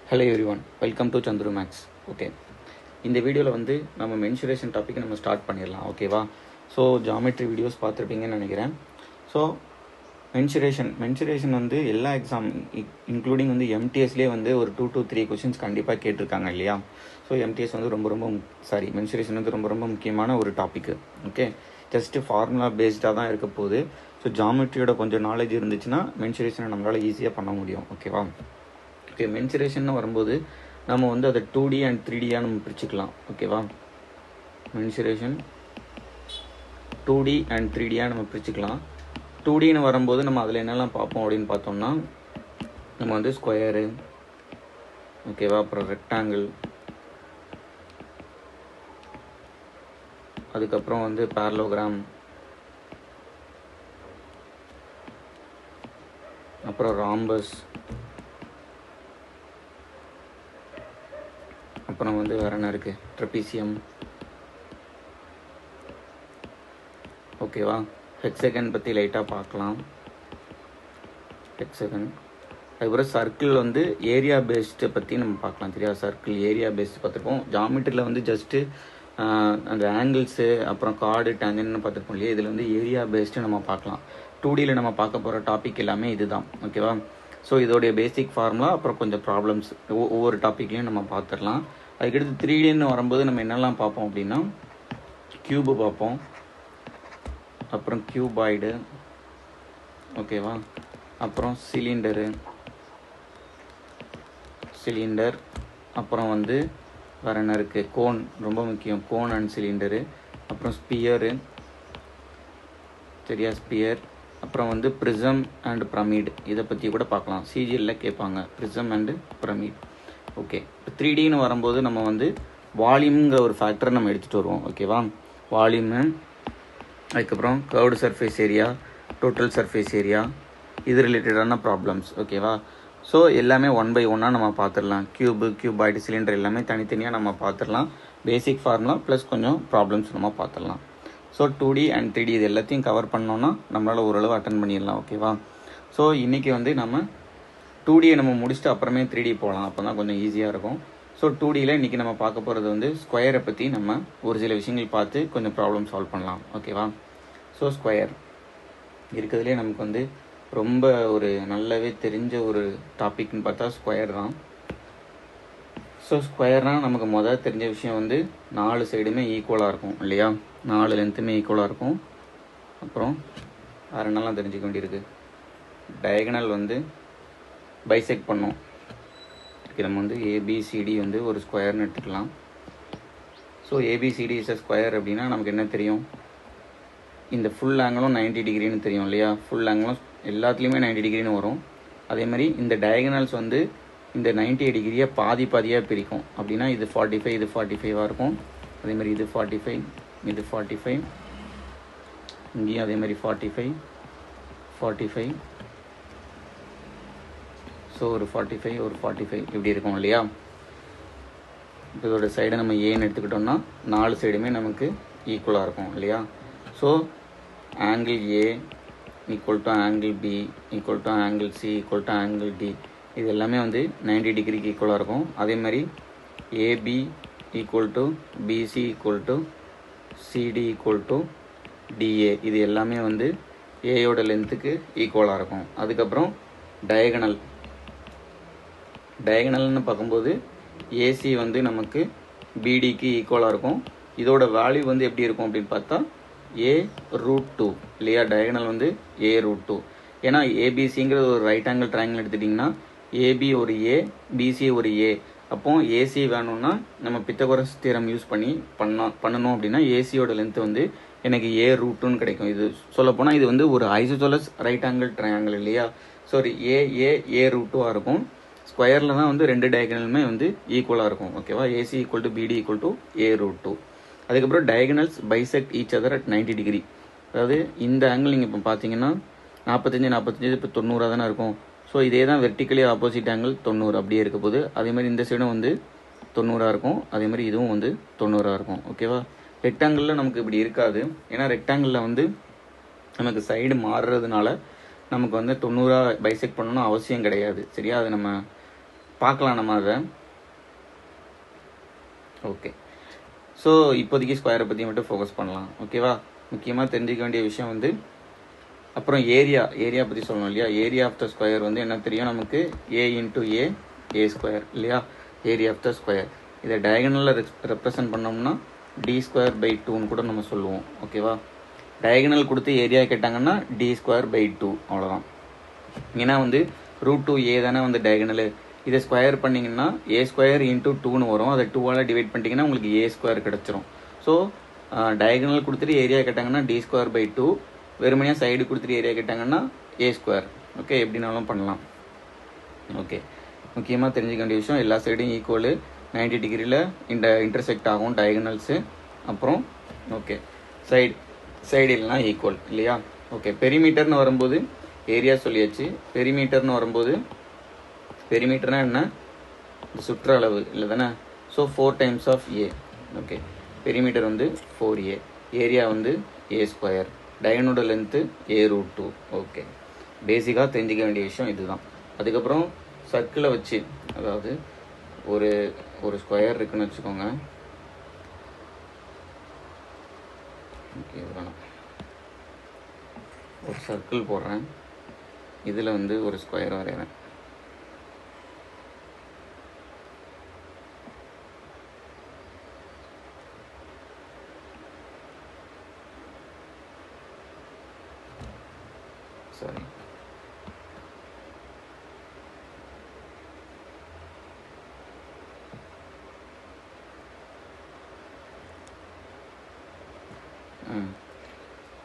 Hello everyone, welcome to Chandru maths. Okay, இந்த வீடியோவில் வந்து நம்ம மென்சுரேஷன் டாப்பிக்கை நம்ம ஸ்டார்ட் பண்ணிடலாம். ஓகேவா? ஸோ ஜாமெட்ரி வீடியோஸ் பார்த்துருப்பீங்கன்னு நினைக்கிறேன். ஸோ மென்சுரேஷன் வந்து எல்லா எக்ஸாம் இன்க்ளூடிங் வந்து எம்டிஎஸ்லேயே வந்து ஒரு 2 to 3 கொஷின்ஸ் கண்டிப்பாக கேட்டிருக்காங்க இல்லையா? ஸோ எம்டிஎஸ் வந்து மென்சுரேஷன் வந்து ரொம்ப முக்கியமான ஒரு டாப்பிக்கு. ஓகே, ஜஸ்ட்டு ஃபார்முலா பேஸ்டாக தான் இருக்க போகுது. ஸோ ஜாமெட்ரியோட கொஞ்சம் நாலேஜ் இருந்துச்சுன்னா மென்சுரேஷனை நம்மளால் ஈஸியாக பண்ண முடியும். ஓகேவா? ஓகே, மென்சுரேஷன் வரும்போது நம்ம வந்து அதை 2D அண்ட் 3Dயாக நம்ம பிரிச்சுக்கலாம். ஓகேவா? மென்சுரேஷன் 2D அண்ட் 3Dயாக நம்ம பிரிச்சுக்கலாம். 2Dன்னு வரும்போது நம்ம அதில் என்னெல்லாம் பார்ப்போம் அப்படின்னு பார்த்தோம்னா, நம்ம வந்து ஸ்கொயரு, ஓகேவா, அப்புறம் ரெக்டாங்கிள், அதுக்கப்புறம் வந்து பேரலோகிராம், அப்புறம் ராம்பஸ், அப்புறம் வந்து வேறு என்ன இருக்குது, ட்ரெபீசியம், ஓகேவா. ஹெக்ஸகன் பற்றி லைட்டாக பார்க்கலாம். ஹெக்ஸகன், அதுக்கப்புறம் சர்க்கிள் வந்து ஏரியா பேஸ்டு பற்றி நம்ம பார்க்கலாம். தெரியாது, சர்க்கிள் ஏரியா பேஸ்டு பார்த்துருப்போம். ஜாமெட்ரியில் வந்து ஜஸ்ட்டு அந்த ஆங்கிள்ஸு, அப்புறம் கார்டு, டேஞ்சன்னு பார்த்துருப்போம் இல்லையா? இதில் வந்து ஏரியா பேஸ்டு நம்ம பார்க்கலாம். 2Dயில் நம்ம பார்க்க போகிற டாபிக் எல்லாமே இதுதான். ஓகேவா? ஸோ இதோடைய பேசிக் ஃபார்முலா, அப்புறம் கொஞ்சம் ப்ராப்ளம்ஸ் ஒவ்வொரு டாப்பிக்லையும் நம்ம பார்த்துடலாம். அதுக்கடுத்து 3Dன்னு வரும்போது நம்ம என்னெல்லாம் பார்ப்போம் அப்படின்னா, கியூபு பார்ப்போம், அப்புறம் கியூபாய்டு, ஓகேவா, அப்புறம் சிலிண்டர், அப்புறம் வந்து வேறு என்ன இருக்குது, கோன், ரொம்ப முக்கியம், கோன் அண்ட் சிலிண்டரு, அப்புறம் ஸ்பியரு, சரியா, ஸ்பியர், அப்புறம் வந்து ப்ரிசம் அண்ட் பிரமிட், இதை பற்றி கூட பார்க்கலாம். சிஜிஎல்ல கேட்பாங்க, ப்ரிசம் அண்டு பிரமிட். ஓகே, இப்போ 3Dன்னு வரும்போது நம்ம வந்து வால்யூம்ங்கிற ஒரு ஃபேக்டரை நம்ம எடுத்துகிட்டு வருவோம். ஓகேவா? வால்யூமு, அதுக்கப்புறம் curved surface area, total surface area, இது ரிலேட்டடான ப்ராப்ளம்ஸ். ஓகேவா? ஸோ எல்லாமே 1 by 1 நம்ம பார்த்துடலாம். கியூபாய்டு, சிலிண்டர் எல்லாமே தனித்தனியாக நம்ம பார்த்துடலாம். பேசிக் ஃபார்முலா ப்ளஸ் கொஞ்சம் ப்ராப்ளம்ஸ் நம்ம பார்த்துடலாம். ஸோ 2D அண்ட் 3D இது எல்லாத்தையும் கவர் பண்ணோன்னா நம்மளால் ஓரளவு அட்டன் பண்ணிடலாம். ஓகேவா? ஸோ இன்றைக்கி வந்து நம்ம 2Dயை நம்ம முடிச்சுட்டு அப்புறமே 3D போகலாம். அப்போ தான் கொஞ்சம் ஈஸியாக இருக்கும். ஸோ 2Dயில் இன்றைக்கி நம்ம பார்க்க போகிறது வந்து ஸ்கொயரை பற்றி நம்ம ஒரு சில விஷயங்கள் பார்த்து கொஞ்சம் ப்ராப்ளம் சால்வ் பண்ணலாம். ஓகேவா? ஸோ ஸ்கொயர் இருக்கிறதுலே நமக்கு வந்து ரொம்ப ஒரு நல்லாவே தெரிஞ்ச ஒரு டாபிக்னு பார்த்தா ஸ்கொயர் தான். ஸோ ஸ்கொயர்னால் நமக்கு தெரிஞ்ச விஷயம் வந்து 4 சைடுமே ஈக்குவலாக இருக்கும் இல்லையா? 4 லென்த்துமே ஈக்குவலாக இருக்கும். அப்புறம் வேறு என்னெல்லாம் தெரிஞ்சுக்க வேண்டியிருக்கு, டயகனல் வந்து பைசெக்ட் பண்ணோம். நம்ம வந்து ஏபிசிடி வந்து ஒரு ஸ்கொயர்னு எடுத்துக்கலாம். So ABCD is a square அப்படின்னா நமக்கு என்ன தெரியும், இந்த ஃபுல் ஆங்கிளும் 90 டிகிரின்னு தெரியும் இல்லையா? ஃபுல் ஆங்கிளும் எல்லாத்துலேயுமே 90 டிகிரின்னு வரும். அதே மாதிரி இந்த டயகனல்ஸ் வந்து இந்த 90 டிகிரியை பாதியாக பிரிக்கும். அப்படின்னா இது 45, இது 45ஆக இருக்கும். அதே மாதிரி இது 45, இது 45, இங்கேயும் அதே மாதிரி 45, 45, ஸோ ஒரு 45, ஒரு 45 இப்படி இருக்கும் இல்லையா? இதோட சைடை நம்ம ஏன்னு எடுத்துக்கிட்டோம்னா 4 சைடுமே நமக்கு ஈக்குவலாக இருக்கும் இல்லையா? So angle A equal to angle B equal to angle C equal to angle D, இது எல்லாமே வந்து 90 டிகிரிக்கு ஈக்குவலாக இருக்கும். அதே மாதிரி AB equal to BC equal to CD equal to DA, இது எல்லாமே வந்து ஏயோட லென்த்துக்கு ஈக்குவலாக இருக்கும். அதுக்கப்புறம் டயகனல்னு பார்க்கும்போது ஏசி வந்து நமக்கு பிடிக்கு ஈக்குவலாக இருக்கும். இதோட வேல்யூ வந்து எப்படி இருக்கும் அப்படின்னு பார்த்தா A√2 இல்லையா? டயகனல் வந்து A√2. ஏன்னா ஏபிசிங்கிறது ஒரு ரைட் ஆங்கிள் ட்ரையாங்கிள் எடுத்துட்டிங்கன்னா ஏபி ஒரு ஏ, பிசி ஒரு ஏ. அப்போ ஏசி வேணும்னா நம்ம பித்தகோரஸ் தியரம் யூஸ் பண்ணி பண்ணணும் அப்படின்னா ஏசியோட லென்த் வந்து எனக்கு A√2ன்னு கிடைக்கும். இது சொல்லப்போனால் இது வந்து ஒரு ஐசோசெலஸ் ரைட் ஆங்கிள் ட்ரையாங்கிள் இல்லையா? ஸோ ஒரு A√2 இருக்கும். ஸ்கொயரில் தான் வந்து 2 டயகனலுமே வந்து ஈக்குவலாக இருக்கும். ஓகேவா? ஏசி ஈக்குவல் டு பிடி ஈக்குவல் டு A√2. அதுக்கப்புறம் diagonals bisect each other at 90 degree. அதாவது இந்த ஆங்கிள் நீங்கள் இப்போ பார்த்தீங்கன்னா 45 இப்போ 90 தானே இருக்கும். ஸோ இதே தான் வெர்டிக்கலி ஆப்போசிட் ஆங்கிள் 90 அப்படியே இருக்க போகுது. அதே மாதிரி இந்த சைடும் வந்து 90 இருக்கும். அதே மாதிரி இதுவும் வந்து 90 இருக்கும். ஓகேவா? ரெக்டாங்கிளில் நமக்கு இப்படி இருக்காது. ஏன்னா ரெக்டாங்கிளில் வந்து நமக்கு சைடு மாறுறதுனால நமக்கு வந்து 90 பைசெக்ட் பண்ணணும்னு அவசியம் கிடையாது. சரியா? அது நம்ம பார்க்கலாம் நம்ம அதை. ஓகே, ஸோ இப்போதைக்கு ஸ்கொயரை பற்றி மட்டும் ஃபோக்கஸ் பண்ணலாம். ஓகேவா? முக்கியமாக தெரிஞ்சிக்க வேண்டிய விஷயம் வந்து அப்புறம் ஏரியா பற்றி சொல்லணும் இல்லையா? ஏரியா ஆஃப் த ஸ்கொயர் வந்து என்ன தெரியும் நமக்கு? ஏ இன்ட்டு ஏ ஸ்கொயர் இல்லையா? Area of the square. இதை டயகனலில் ரெப்ரசன்ட் பண்ணோம்னா டி ஸ்கொயர் பை 2ன்னு கூட நம்ம சொல்லுவோம். ஓகேவா? டயகனல் கொடுத்து ஏரியா கேட்டாங்கன்னா டி ஸ்கொயர் பை 2 அவ்வளோதான். ஏன்னா வந்து √2a தானே வந்து டயகனலு. இதை ஸ்கொயர் பண்ணிங்கன்னா ஏ ஸ்கொயர் இன்ட்டு 2ன்னு வரும். அதை 2ஆல் டிவைட் பண்ணிட்டீங்கன்னா உங்களுக்கு ஏ ஸ்கொயர் கிடச்சிரும். ஸோ டயகனல் கொடுத்துட்டு ஏரியா கேட்டாங்கன்னா டி ஸ்கொயர் பை 2, வெறுமனையாக சைடு கொடுத்துட்டு ஏரியா கேட்டாங்கன்னா ஏ ஸ்கொயர். ஓகே, எப்படினாலும் பண்ணலாம். ஓகே, முக்கியமாக தெரிஞ்சுக்க வேண்டிய விஷயம் எல்லா சைடும் ஈக்குவலு 90 டிகிரியில் இன்டர்செக்ட் ஆகும் டயகனல்ஸு. அப்புறம் ஓகே, சைடு இல்லைனா ஈக்குவல் இல்லையா? ஓகே, பெரிமீட்டர்னு வரும்போது ஏரியா சொல்லியாச்சு. பெரிமீட்டர்னு வரும்போது பெரிமீட்டர்னா என்ன? சுற்றளவு இல்லை தானே? So 4 times of a. Okay, perimeter வந்து 4a, ஏரியா வந்து ஏ ஸ்கொயர், டயகனோட லென்த்து a√2. ஓகே, பேசிக்காக தெரிஞ்சிக்க வேண்டிய விஷயம் இதுதான். அதுக்கப்புறம் சர்க்கிளை வச்சு, அதாவது ஒரு ஸ்கொயர் இருக்குன்னு வச்சுக்கோங்க. ஓகே, வேணாம், ஒரு சர்க்கிள் போடுறேன். இதில் வந்து ஒரு ஸ்கொயர் வரைகிறேன். சாரி,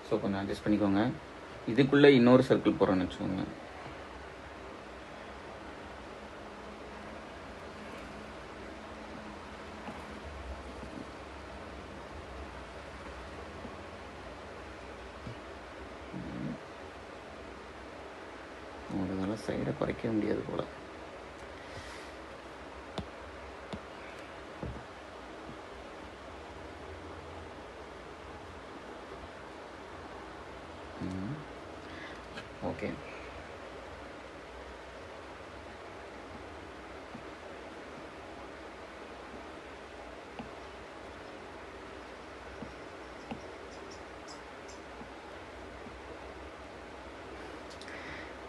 ஸோ கொஞ்சம் அட்ஜஸ்ட் பண்ணிக்கோங்க. இதுக்குள்ளே இன்னொரு சர்க்கிள் போகிறோன்னு வச்சுக்கோங்க. அதனால சைடை குறைக்க முடியாது போல. ஓகே,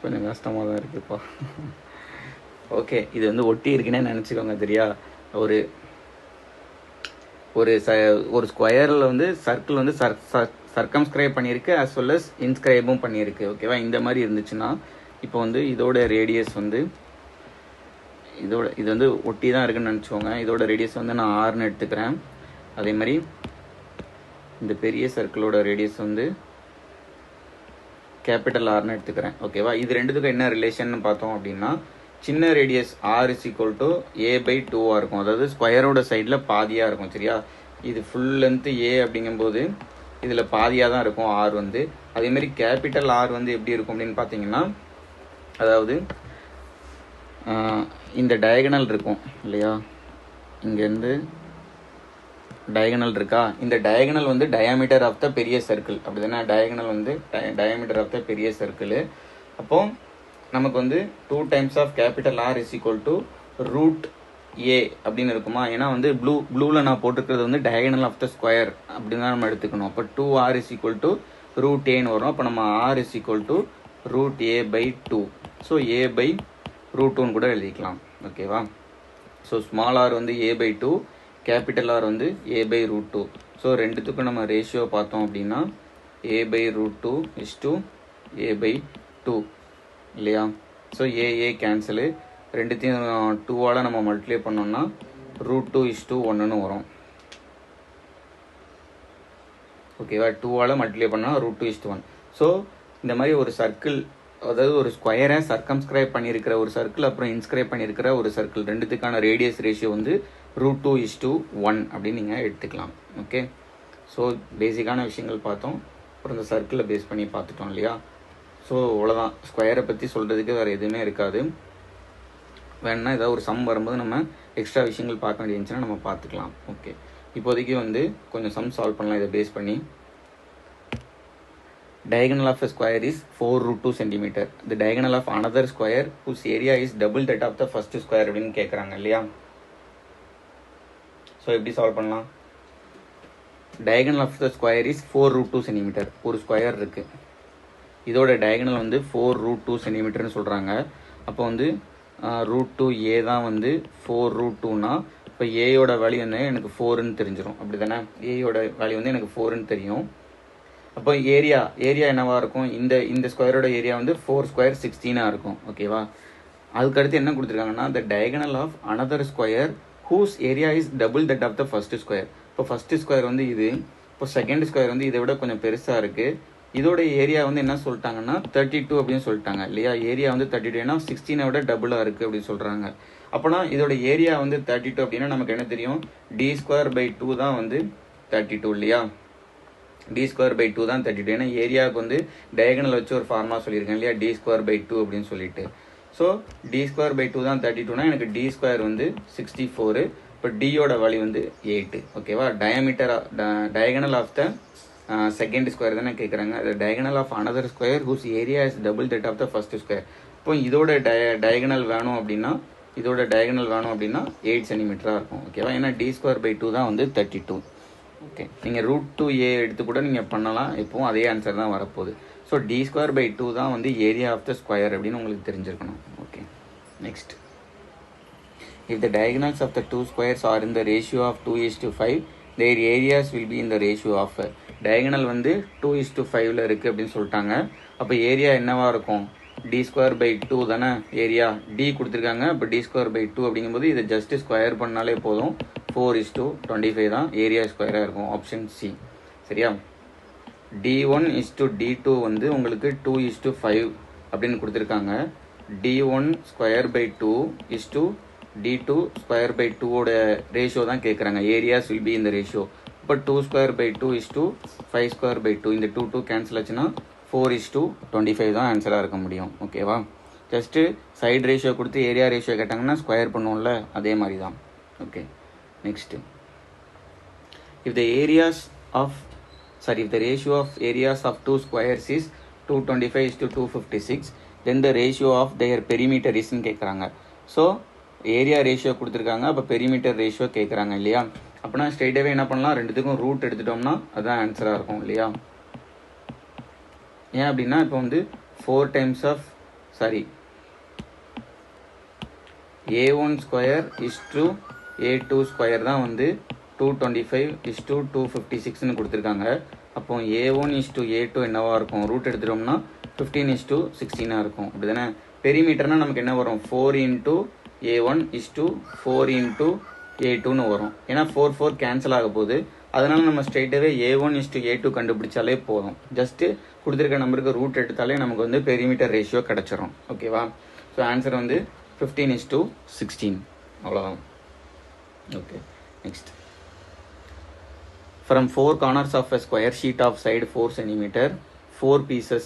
கொஞ்சம் கஷ்டமாக தான் இருக்குப்பா. ஓகே, இது வந்து ஒட்டி இருக்குன்னே நினச்சிக்கோங்க. தெரியா? ஒரு ஸ்கொயரில் வந்து சர்க்கிள் வந்து சர்க்கம்ஸ்கிரைப் பண்ணியிருக்கு, as well as இன்ஸ்கிரைபும் பண்ணியிருக்கு. ஓகேவா? இந்த மாதிரி இருந்துச்சுன்னா இப்போ வந்து இதோட ரேடியஸ் வந்து இது வந்து ஒட்டி தான் இருக்குன்னு நினச்சிக்கோங்க. இதோட ரேடியஸ் வந்து நான் 6ன்னு எடுத்துக்கிறேன். அதே மாதிரி இந்த பெரிய சர்க்கிளோட ரேடியஸ் வந்து கேபிட்டல் ஆர்னு எடுத்துக்கிறேன். ஓகேவா? இது ரெண்டுத்துக்கும் என்ன ரிலேஷன் பார்த்தோம் அப்படின்னா, சின்ன radius r is equal to a/2 இருக்கும். அதாவது ஸ்கொயரோட சைடில் பாதியாக இருக்கும். சரியா? இது ஃபுல் லென்த்து ஏ அப்படிங்கும்போது இதில் பாதியாக தான் இருக்கும் ஆர் வந்து. அதேமாரி கேபிட்டல் ஆர் வந்து எப்படி இருக்கும் அப்படின்னு பார்த்தீங்கன்னா, அதாவது இந்த டயகனல் இருக்கும் இல்லையா? இங்கேருந்து டயகனல் இருக்கா? இந்த டயகனல் வந்து டயாமீட்டர் ஆஃப் த பெரிய சர்க்கிள். அப்படி தானே? டயகனல் வந்து டயாமீட்டர் ஆஃப் த பெரிய சர்க்கிள். அப்போ நமக்கு வந்து 2 times of capital r is equal to √a அப்படின்னு இருக்குமா? ஏன்னா வந்து ப்ளூவில் நான் போட்டுக்கிறது வந்து டயகனல் ஆஃப் த ஸ்கொயர் அப்படின்னு தான் நம்ம எடுத்துக்கணும். அப்போ 2r இஸ் ஈக்குவல் டு √aன்னு வரும். அப்போ நம்ம r is equal to √a/2. So a/√2ன்னு கூட எழுதிக்கலாம். ஓகேவா? ஸோ ஸ்மால் ஆர் வந்து a/2, கேபிட்டல் ஆர் வந்து a/√2. ஸோ ரெண்டுத்துக்கும் நம்ம ரேஷியோ பார்த்தோம் அப்படின்னா a/√2 is to a/2 இல்லையா? ஸோ ஏ கேன்சலு, ரெண்டுத்தையும் 2ஆல் நம்ம மல்டிப்ளை பண்ணோம்னா √2 is to 1ன்னு வரும். ஓகேவா? 2ஆல் மல்டிப்ளை பண்ணால் √2 is to 1. ஸோ இந்த மாதிரி ஒரு சர்க்கிள், அதாவது ஒரு ஸ்கொயரை சர்க்கம்ஸ்கிரைப் பண்ணியிருக்கிற ஒரு சர்க்கிள், அப்புறம் இன்ஸ்கிரைப் பண்ணியிருக்கிற ஒரு சர்க்கிள், ரெண்டுத்துக்கான ரேடியஸ் ரேஷியோ வந்து √2 is to 1 அப்படின்னு நீங்கள் எடுத்துக்கலாம். ஓகே, ஸோ பேசிக்கான விஷயங்கள் பார்த்தோம். அப்புறம் இந்த சர்க்கிளை பேஸ் பண்ணி பார்த்துட்டோம் இல்லையா? ஸோ அவ்வளோதான். ஸ்கொயரை பற்றி சொல்கிறதுக்கு வேறு எதுவுமே இருக்காது. வேணுன்னா ஏதாவது ஒரு சம் வரும்போது நம்ம எக்ஸ்ட்ரா விஷயங்கள் பார்க்க வேண்டியிருந்துச்சுன்னா நம்ம பார்த்துக்கலாம். ஓகே, இப்போதைக்கு வந்து கொஞ்சம் சம் சால்வ் பண்ணலாம் இதை பேஸ் பண்ணி. diagonal of a square is 4 root 2 centimeter. The diagonal of another square whose area is double that of the first square அப்படின்னு கேட்குறாங்க இல்லையா. ஸோ எப்படி சால்வ் பண்ணலாம்? diagonal of the square is 4 root 2 centimeter. ஒரு square இருக்குது, இதோட diagonal வந்து 4 root 2 centimeterன்னு சொல்கிறாங்க. அப்போ வந்து ரூட் 2a தான் வந்து 4 root 2னா இப்போ ஏயோட வேல்யூ வந்து எனக்கு 4ன்னு தெரிஞ்சிடும். அப்படி தானே? ஏயோட வேல்யூ வந்து எனக்கு 4ன்னு தெரியும். அப்போ ஏரியா என்னவாக இருக்கும்? இந்த ஸ்கொயரோட ஏரியா வந்து 4 square 16 இருக்கும். ஓகேவா? அதுக்கடுத்து என்ன கொடுத்துருக்காங்கன்னா the diagonal of another square whose area is double that of the first square. இப்போ ஃபஸ்ட்டு ஸ்கொயர் வந்து இது, இப்போ செகண்ட் ஸ்கொயர் வந்து இதை விட கொஞ்சம் பெருசாக இருக்குது. இதோட ஏரியா வந்து என்ன சொல்லிட்டாங்கன்னா 32 அப்படின்னு சொல்லிட்டாங்க இல்லையா. ஏரியா வந்து 32 ஏன்னா 16 விட டபுளாக இருக்குது அப்படின்னு சொல்கிறாங்க. அப்போனா இதோட ஏரியா வந்து 32 அப்படின்னா நமக்கு என்ன தெரியும்? d²/2 தான் வந்து 32 இல்லையா. d²/2 தான் 32. ஏன்னா ஏரியாவுக்கு வந்து டயகனல் வச்சு ஒரு ஃபார்முலா சொல்லியிருக்கேன் இல்லையா, d²/2 அப்படின்னு சொல்லிட்டு. ஸோ d²/2 தான் 32னா எனக்கு d² வந்து 64. இப்போ டியோட வேல்யூ வந்து 8. ஓகேவா? Diagonal of the second square தானே கேட்குறாங்க. அது diagonal of another square whose area is double that of the first square. இப்போ இதோட டயகனல் வேணும் அப்படின்னா 8 சென்டிமீட்டராக இருக்கும். ஓகேவா? ஏன்னா d²/2 தான் வந்து 32. ஓகே, நீங்கள் √2a எடுத்து கூட நீங்கள் பண்ணலாம், இப்போவும் அதே ஆன்சர் தான் வரப்போகுது. ஸோ d²/2 தான் வந்து ஏரியா ஆஃப் த ஸ்கொயர் அப்படின்னு உங்களுக்கு தெரிஞ்சிருக்கணும். Okay, next. If the diagonals of the two squares are in the ratio of 2:5, their areas will be in the ratio of. Diagonal வந்து 2:5 இருக்குது அப்படின்னு சொல்லிட்டாங்க. அப்போ ஏரியா என்னவாக இருக்கும்? d²/2 தானே ஏரியா. டி கொடுத்துருக்காங்க. இப்போ d²/2 அப்படிங்கும்போது இதை ஜஸ்ட் ஸ்கொயர் பண்ணாலே போதும். 4:25 தான் ஏரியா ஸ்கொயராக இருக்கும். Option C. சரியா? d1:d2 வந்து உங்களுக்கு 2:5 அப்படின்னு கொடுத்துருக்காங்க. d1²/2 d2²/2 ஓட ரேஷியோ தான் கேட்குறாங்க. ஏரியாஸ் வில் பி இந்த ரேஷியோ. இப்போ 2²/2 5²/2 இந்த 2 கேன்சல் ஆச்சுன்னா 4:25 தான் ஆன்சராக இருக்க முடியும். ஓகேவா? ஜஸ்ட்டு சைடு ரேஷியோ கொடுத்து ஏரியா ரேஷியோ கேட்டாங்கன்னா ஸ்கொயர் பண்ணுவோம்ல, அதே மாதிரி தான். Okay, next. If the ratio of areas of two squares is 225:256, then the ratio of their perimeter isன்னு கேட்குறாங்க. ஸோ ஏரியா ரேஷியோ கொடுத்துருக்காங்க, அப்போ பெரிமீட்டர் ரேஷியோ கேட்குறாங்க இல்லையா. அப்படின்னா ஸ்ட்ரெயிட்டாகவே என்ன பண்ணலாம்? ரெண்டுத்துக்கும் ரூட் எடுத்துட்டோம்னா அதுதான் ஆன்சராக இருக்கும் இல்லையா. ஏன் அப்படின்னா இப்போ வந்து 4 times of a1² a2² தான் வந்து 225:256ன்னு கொடுத்துருக்காங்க. அப்போ a1:a2 என்னவா இருக்கும்? ரூட் எடுத்துட்டோம்னா 15:16 இருக்கும். அப்படி தானே? பெரிமீட்டர்னால் நமக்கு என்ன வரும்? 4:a1:4:a2ன்னு வரும். ஏன்னா 4 கேன்சல் ஆக போகுது. அதனால நம்ம ஸ்ட்ரெயிட்டாகவே a1:a2 கண்டுபிடிச்சாலே போதும். ஜஸ்ட்டு கொடுத்துருக்க நம்பருக்கு ரூட் எடுத்தாலே நமக்கு வந்து பெரிமீட்டர் ரேஷியோ கிடச்சிரும். ஓகேவா? ஸோ ஆன்சர் வந்து 15:16. அவ்வளோதான். Okay, next. From 4 corners of a square sheet of side 4 cm, 4 pieces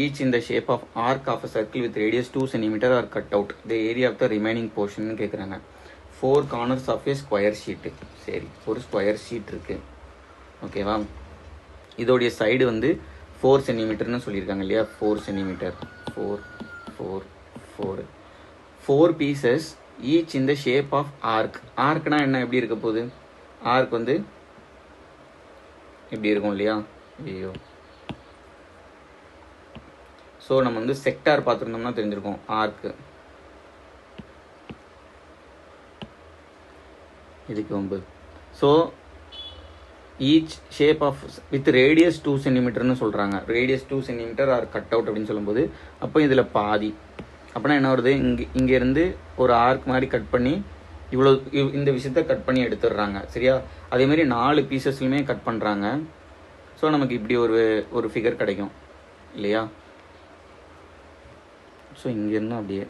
each in the shape of arc of a circle with radius 2 cm are cut out. The area of the remaining portion கேட்குறாங்க. 4 corners of a square sheet. சரி, ஒரு square sheet இருக்குது. ஓகேவா? இதோடைய side வந்து 4 cm சொல்லியிருக்காங்க இல்லையா. 4 cm 4 pieces each in the shape of arc. ஆர்க்னா என்ன? எப்படி இருக்க போகுது? ஆர்க் வந்து இப்படி இருக்கும் இல்லையா. ஐயோ, ஸோ நம்ம வந்து செக்டார் பார்த்துருந்தோம்னா தெரிஞ்சிருக்கோம். ஆர்க்கு இதுக்கு வந்து so each shape of with radius 2 cm சொல்கிறாங்க. Radius 2 cm are cut out அப்படின்னு சொல்லும்போது அப்போ இதில் பாதி அப்படின்னா என்ன வருது? இங்கேருந்து ஒரு ஆர்க் மாதிரி கட் பண்ணி இந்த விஷயத்த கட் பண்ணி எடுத்துடுறாங்க. சரியா? அதேமாரி 4 பீசஸ்லையுமே கட் பண்ணுறாங்க. ஸோ நமக்கு இப்படி ஒரு ஃபிகர் கிடைக்கும் இல்லையா. ஸோ இங்கேருந்து அப்படியே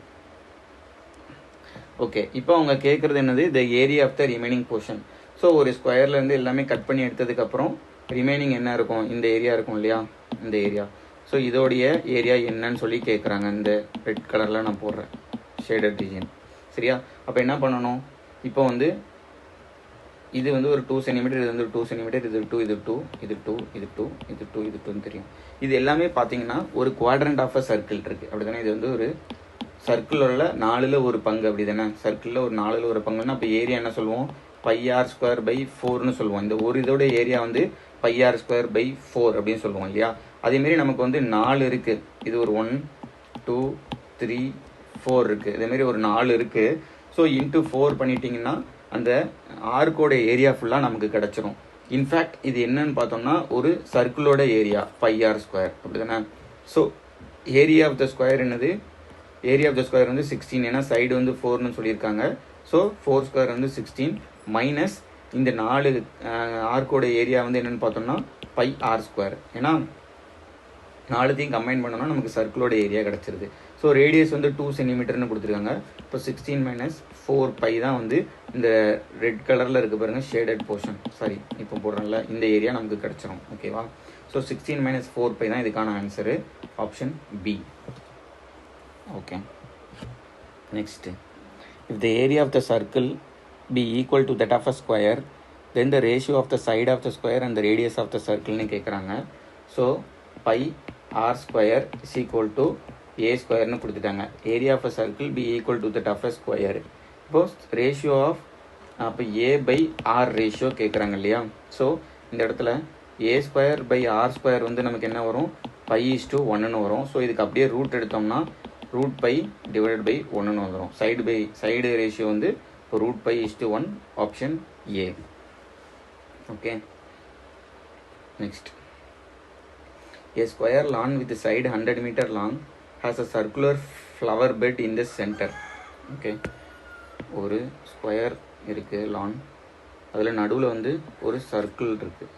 ஓகே. இப்போ அவங்க கேட்குறது என்னது? The area of the remaining portion. So ஒரு ஸ்கொயர்லேருந்து எல்லாமே கட் பண்ணி எடுத்ததுக்கப்புறம் ரிமைனிங் என்ன இருக்கும்? இந்த ஏரியா இருக்கும் இல்லையா, இந்த ஏரியா. ஸோ இதோடைய ஏரியா என்னன்னு சொல்லி கேட்குறாங்க. இந்த ரெட் கலரில் நான் போடுறேன் ஷேடட் ரீஜன். சரியா? அப்போ என்ன பண்ணணும்? இப்போ வந்து இது வந்து ஒரு 2 சென்டிமீட்டர், இது வந்து 2 சென்டிமீட்டர், இது 2, இது 2, இது 2, இது 2, இது 2, இது 2ன்னு தெரியும். இது எல்லாமே பார்த்தீங்கன்னா ஒரு குவாட்ரண்ட் ஆஃப் அ சர்க்கிள் இருக்குது அப்படி தானே. இது வந்து ஒரு சர்க்கிளோட 4ல் ஒரு பங்கு அப்படி தானே. சர்க்கிளில் ஒரு 4ல் ஒரு பங்குன்னா அப்போ ஏரியா என்ன சொல்லுவோம், πr²/4ன்னு சொல்லுவோம். இந்த ஒரு இதோட ஏரியா வந்து πr²/4 அப்படின்னு சொல்லுவோம் இல்லையா. அதேமாரி நமக்கு வந்து 4 இருக்குது. இது ஒரு 1 2 3 4 இருக்குது. இதேமாரி ஒரு 4 இருக்குது. ஸோ இன்ட்டு 4 பண்ணிட்டீங்கன்னா அந்த ஆர்க்கோட ஏரியா ஃபுல்லாக நமக்கு கிடச்சிரும். இன்ஃபேக்ட் இது என்னன்னு பார்த்தோம்னா ஒரு சர்க்கிளோட ஏரியா πr² அப்படி தானே. So area of the square என்னது, ஏரியா ஆஃப் த ஸ்கொயர் வந்து 16. ஏன்னா சைடு வந்து 4ன்னு சொல்லியிருக்காங்க. ஸோ 4² வந்து 16 மைனஸ் இந்த 4 ஆர்க்கோட ஏரியா வந்து என்னென்னு பார்த்தோம்னா πr². ஏன்னா 4த்தையும் கம்பைன் பண்ணோம்னா நமக்கு சர்க்கிளோட ஏரியா கிடச்சிருது. ஸோ ரேடியஸ் வந்து 2 சென்டிமீட்டர்னு கொடுத்துருக்காங்க. இப்போ 16 மைனஸ் 4π தான் வந்து இந்த ரெட் கலரில் இருக்க பாருங்க ஷேடட் போர்ஷன், சாரி இப்போ போடுறோம்ல இந்த ஏரியா நமக்கு கிடச்சிரும். ஓகேவா. ஸோ 16 மைனஸ் 4π தான் இதுக்கான answer, option B. Okay, next, if the area of the circle be equal to that of a square, then the ratio of the side of the square and the radius of the circle னு கேட்குறாங்க. So πr² is equal to a² னு கொடுத்துட்டாங்க. Area of a circle be equal to that of a square. இப்போ ratio of அப்போ a/r ratio கேட்குறாங்க இல்லையா. So இந்த இடத்துல a²/r² வந்து நமக்கு என்ன வரும், π/1ன்னு வரும். ஸோ இதுக்கு அப்படியே ரூட் எடுத்தோம்னா √π டிவைடட் பை 1ன்னு வந்துடும். சைடு ரேஷியோ வந்து இப்போ √π/1, option A. Okay, next, a square lawn with side 100 meter long has a circular flower bed in the center. Okay, ஒரு ஸ்கொயர் இருக்குது லான், அதில் நடுவில் வந்து ஒரு சர்க்கிள் இருக்குது,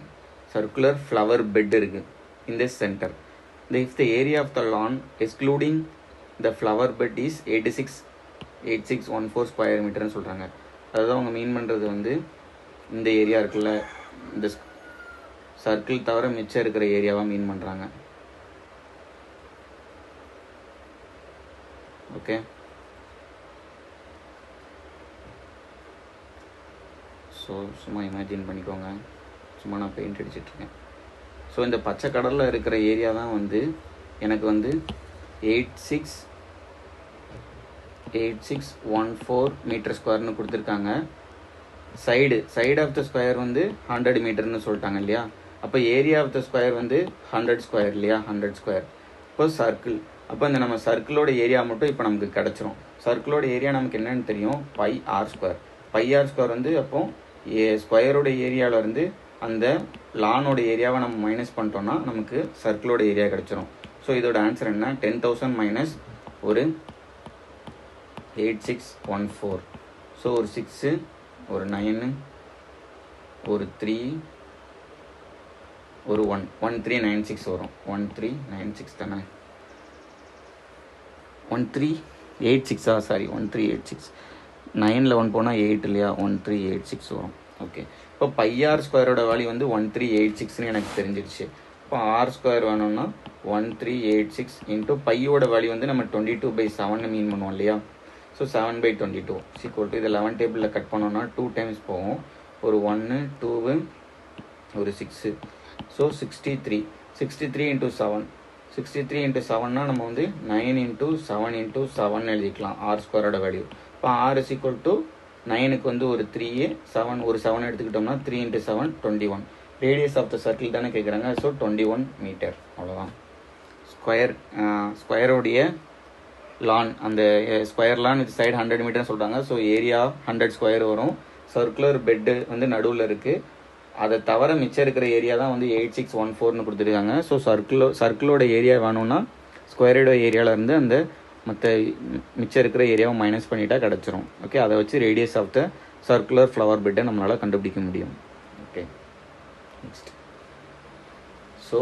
சர்க்குலர் ஃப்ளவர் பெட் இருக்குது in the center. If the area of the lawn excluding the flower bed is 8614 square மீட்டர்னு சொல்கிறாங்க. அதாவது அவங்க மீன் பண்ணுறது வந்து இந்த ஏரியா இருக்குல்ல, இந்த சர்க்கிள் தவிர மிச்சம் இருக்கிற ஏரியாவாக மீன் பண்ணுறாங்க. ஓகே, ஸோ சும்மா இமேஜின் பண்ணிக்கோங்க, சும்மா நான் பெயிண்ட் அடிச்சிட்ருக்கேன். ஸோ இந்த பச்சை கடலில் இருக்கிற ஏரியா தான் வந்து எனக்கு வந்து 8614 மீட்டர் ஸ்கொயர்னு கொடுத்துருக்காங்க. சைடு ஆஃப் த ஸ்கொயர் வந்து 100 மீட்டர்னு சொல்லிட்டாங்க இல்லையா. அப்போ ஏரியா ஆஃப் த ஸ்கொயர் வந்து 100 ஸ்கொயர் இல்லையா, 100 ஸ்கொயர். இப்போ சர்க்கிள், அப்போ இந்த நம்ம சர்க்கிளோட ஏரியா மட்டும் இப்போ நமக்கு கிடச்சிரும். சர்க்கிளோட ஏரியா நமக்கு என்னென்னு தெரியும், πr². πr² வந்து அப்போ ஸ்கொயரோட ஏரியாவிலேருந்து அந்த லானோட ஏரியாவை நம்ம மைனஸ் பண்ணிட்டோம்னா நமக்கு சர்க்கிளோட ஏரியா கிடச்சிரும். ஸோ இதோட ஆன்சர் என்ன, 10,000 மைனஸ் ஒரு 8614. ஸோ ஒரு 6, ஒரு 9, ஒரு 3, ஒரு 1, 1396 வரும். 1396 தானே, 1386 சாரி 1386. 9ல் 1 போனால் 8 இல்லையா, 1386 வரும். ஓகே, இப்போ πr² வேல்யூ வந்து 1386ன்னு எனக்கு தெரிஞ்சிருச்சு. இப்போ r² வேணும்னா 1386 இன்ட்டு பையோட வேல்யூ வந்து நம்ம 22/7 மீன் பண்ணுவோம் இல்லையா. ஸோ 7/22 ஈக்குவல் டு இது 11 டேபிளில் கட் பண்ணோம்னா 2 டைம்ஸ் போகும். ஒரு 1 2 ஒரு 6. ஸோ 63 × 7, 63 × 7னா நம்ம வந்து 9 × 7 × 7 எழுதிக்கலாம் r² வேல்யூ. இப்போ r is equal to 9க்கு வந்து ஒரு 3, 7 ஒரு 7 எடுத்துக்கிட்டோம்னா 3 × 7 21. ரேடியஸ் ஆஃப் த சர்க்கிள் தானே கேட்குறாங்க. ஸோ 21 மீட்டர், அவ்வளோதான். ஸ்கொயரோடைய லான், அந்த ஸ்கொயர் லான் இது சைடு 100 மீட்டர்னு சொல்கிறாங்க. ஸோ ஏரியா 100 ஸ்கொயர் வரும். சர்க்குலர் பெட்டு வந்து நடுவில் இருக்குது. அதை தவிர மிச்சம் இருக்கிற ஏரியா தான் வந்து 8614ன்னு கொடுத்துருக்காங்க. ஸோ சர்க்கிளோட ஏரியா வேணும்னா ஸ்கொயரோட ஏரியாவிலேருந்து அந்த மற்ற மிச்சம் இருக்கிற ஏரியாவை மைனஸ் பண்ணிட்டா கிடச்சிரும். ஓகே, அதை வச்சு radius of the circular flower பெட்டை நம்மளால் கண்டுபிடிக்க முடியும். Okay, next. So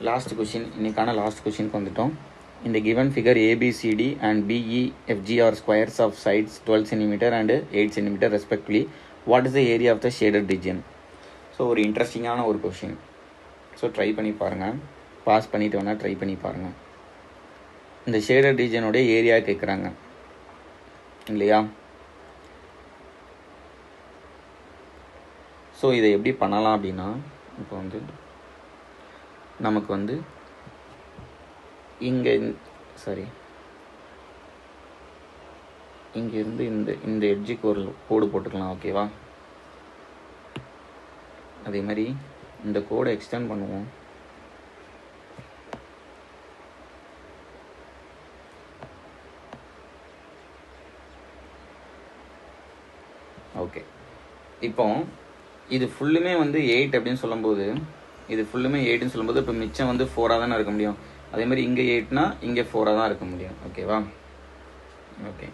last question, இன்னைக்கான லாஸ்ட் கொஷினுக்கு வந்துட்டோம். In the given figure ABCD and BEFG are squares of sides 12 cm and 8 cm respectively. What is the area of the shaded region? So ஒரு இன்ட்ரெஸ்டிங்கான ஒரு கொஷின். ஸோ ட்ரை பண்ணி பாருங்கள், pass பண்ணிவிட்டு வேணால் ட்ரை பண்ணி பாருங்கள். இந்த ஷேடட் ரீஜனுடைய ஏரியா கேட்குறாங்க இல்லையா. ஸோ இதை எப்படி பண்ணலாம் அப்படின்னா, இப்போ வந்து நமக்கு வந்து இங்கே இங்கேருந்து இந்த எட்ஜுக்கு ஒரு கோடு போட்டுக்கலாம். ஓகேவா? அதே மாதிரி இந்த கோடை எக்ஸ்டெண்ட் பண்ணுவோம். ஓகே, இப்போ இது ஃபுல்லுமே வந்து 8 அப்படின்னு சொல்லும்போது, இப்போ மிச்சம் வந்து 4ஆக தானே இருக்க முடியும். அதே மாதிரி இங்கே 8னா இங்கே 4ஆக தான் இருக்க முடியும். ஓகேவா? ஓகே,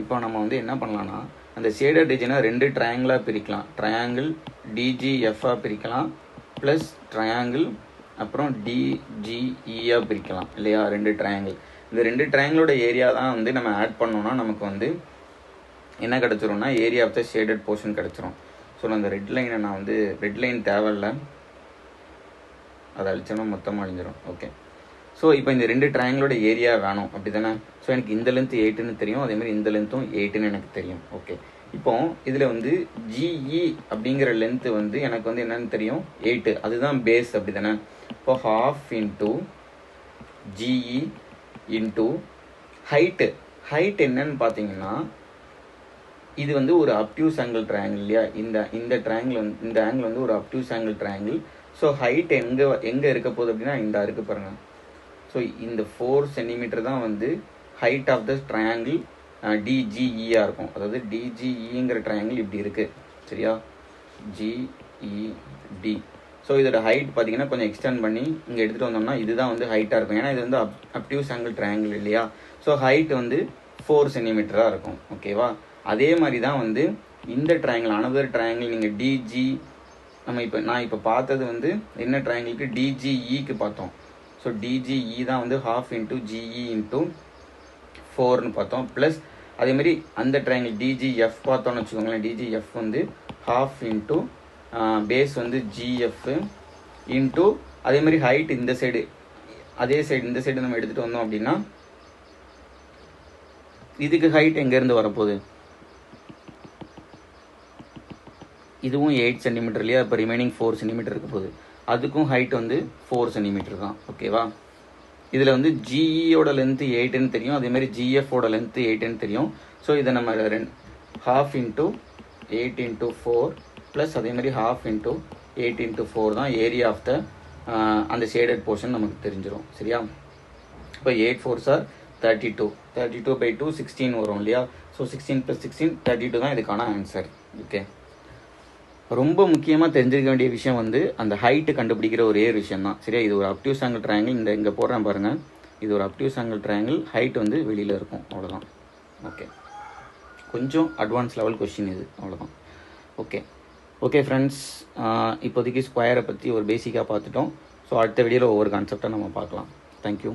இப்போ நம்ம வந்து என்ன பண்ணலாம்னா, அந்த ஷேடட் ரீஜனை 2 ட்ரையாங்கிளாக பிரிக்கலாம். ட்ரையாங்கிள் டிஜிஎஃபாக பிரிக்கலாம், ப்ளஸ் ட்ரையாங்கிள் அப்புறம் டிஜிஇயாக பிரிக்கலாம் இல்லையா? 2 ட்ரையாங்கிள். இந்த 2 ட்ரையாங்கிளோட ஏரியா தான் வந்து நம்ம ஆட் பண்ணோம்னா நமக்கு வந்து என்ன கிடச்சிரும்னா area of the shaded portion கிடச்சிரும். ஸோ நான் அந்த ரெட் லைன் தேவையில்லை, அதை அழிச்சோன்னா மொத்தமாக அழிஞ்சிடும். ஓகே, ஸோ இப்போ இந்த 2 ட்ரையாங்கிளோட ஏரியா வேணும் அப்படி தானே? ஸோ எனக்கு இந்த லென்த் 8ன்னு தெரியும், அதேமாதிரி இந்த லென்த்தும் 8ன்னு எனக்கு தெரியும். ஓகே, இப்போ இதில் வந்து ஜிஇ அப்படிங்கிற லென்த்து வந்து எனக்கு வந்து என்னன்னு தெரியும், 8, அதுதான் பேஸ் அப்படி தானே? இப்போ 1/2 இன்ட்டு ஜிஇ இன்ட்டு ஹைட் என்னன்னு பார்த்தீங்கன்னா, இது வந்து ஒரு அப்டியூஸ் ஆங்கிள் ட்ரையாங்கிள் இல்லையா? இந்த ட்ரையாங்கிள் வந்து இந்த ஆங்கிள் வந்து ஒரு obtuse angle triangle. So height எங்கே இருக்க போகுது அப்படின்னா இந்த இருக்கு பாருங்க. ஸோ இந்த 4 சென்டிமீட்டர் தான் வந்து ஹைட் ஆஃப் த ட்ரையாங்கிள் டிஜிஇயாக இருக்கும். அதாவது டிஜிஇங்கிற ட்ரையாங்கிள் இப்படி இருக்குது சரியா? ஜிஇடி. ஸோ இதோட ஹைட் பார்த்தீங்கன்னா கொஞ்சம் எக்ஸ்டெண்ட் பண்ணி இங்கே எடுத்துகிட்டு வந்தோம்னா இதுதான் வந்து ஹைட்டாக இருக்கும். ஏன்னா இது வந்து அப்டியூஸ் ஆங்கிள் ட்ரையாங்கிள் இல்லையா? ஸோ ஹைட் வந்து 4 சென்டிமீட்டராக இருக்கும். ஓகேவா? அதே மாதிரி தான் வந்து இந்த ட்ரையாங்கிள், அனதர் ட்ரையாங்கிள் நீங்கள் டிஜி, நான் இப்போ பார்த்தது வந்து என்ன ட்ரையாங்கிளுக்கு டிஜிஇக்கு பார்த்தோம். ஸோ டிஜிஇ தான் வந்து 1/2 இன்ட்டு ஜிஇ இன்ட்டு 4ன்னு பார்த்தோம். ப்ளஸ் அதேமாதிரி அந்த ட்ரையாங்கிள் டிஜிஎஃப் பார்த்தோன்னு வச்சுக்கோங்களேன். டிஜிஎஃப் வந்து 1/2 இன்ட்டு பேஸ் வந்து ஜிஎஃப் இன்ட்டு அதேமாதிரி ஹைட் இந்த சைடு இந்த சைடு நம்ம எடுத்துகிட்டு வந்தோம் அப்படின்னா இதுக்கு ஹைட் எங்கேருந்து வரப்போகுது? இதுவும் 8 சென்டிமீட்டர் இல்லையா? இப்போ ரிமைனிங் 4 சென்டிமீட்டர் இருக்க போகுது. அதுக்கும் ஹைட் வந்து 4 சென்டிமீட்டர் தான். ஓகேவா? இதில் வந்து ஜிஇயோட லென்த்து 8ன்னு தெரியும், அதேமாதிரி ஜிஎஃபோட லென்த்து 8ன்னு தெரியும். ஸோ இதை நம்ம 1/2 இன்ட்டு 8 இன்ட்டு 4 ப்ளஸ் அதேமாதிரி 1/2 இன்ட்டு 8 இன்ட்டு 4 தான் ஏரியா ஆஃப் த அந்த ஷேடட் போர்ஷன் நமக்கு தெரிஞ்சிடும். சரியா? இப்போ 8 4s are 32. 32/2 16 வரும் இல்லையா? ஸோ 16 + 16 32 தான் இதுக்கான ஆன்சர். ஓகே, ரொம்ப முக்கியமாக தெரிஞ்சிருக்க வேண்டிய விஷயம் வந்து அந்த ஹைட்டு கண்டுபிடிக்கிற ஒரே ஒரு விஷயம் தான். சரியா? இது ஒரு அப்டியூஸ் ஆங்கிள் ட்ரையாங்கிள். இங்கே போடுறேன் பாருங்கள், இது ஒரு அப்டியூஸ் ஆங்கிள் ட்ரையாங்கிள். ஹைட் வந்து வெளியில் இருக்கும், அவ்வளோதான். ஓகே, கொஞ்சம் அட்வான்ஸ் லெவல் கொஸ்டின் இது, அவ்வளோதான். ஓகே ஃப்ரெண்ட்ஸ், இப்போதைக்கு ஸ்கொயரை பற்றி ஒரு பேசிக்காக பார்த்துட்டோம். ஸோ அடுத்த வீடியோவில் ஒவ்வொரு கான்செப்டாக நம்ம பார்க்கலாம். தேங்க்யூ.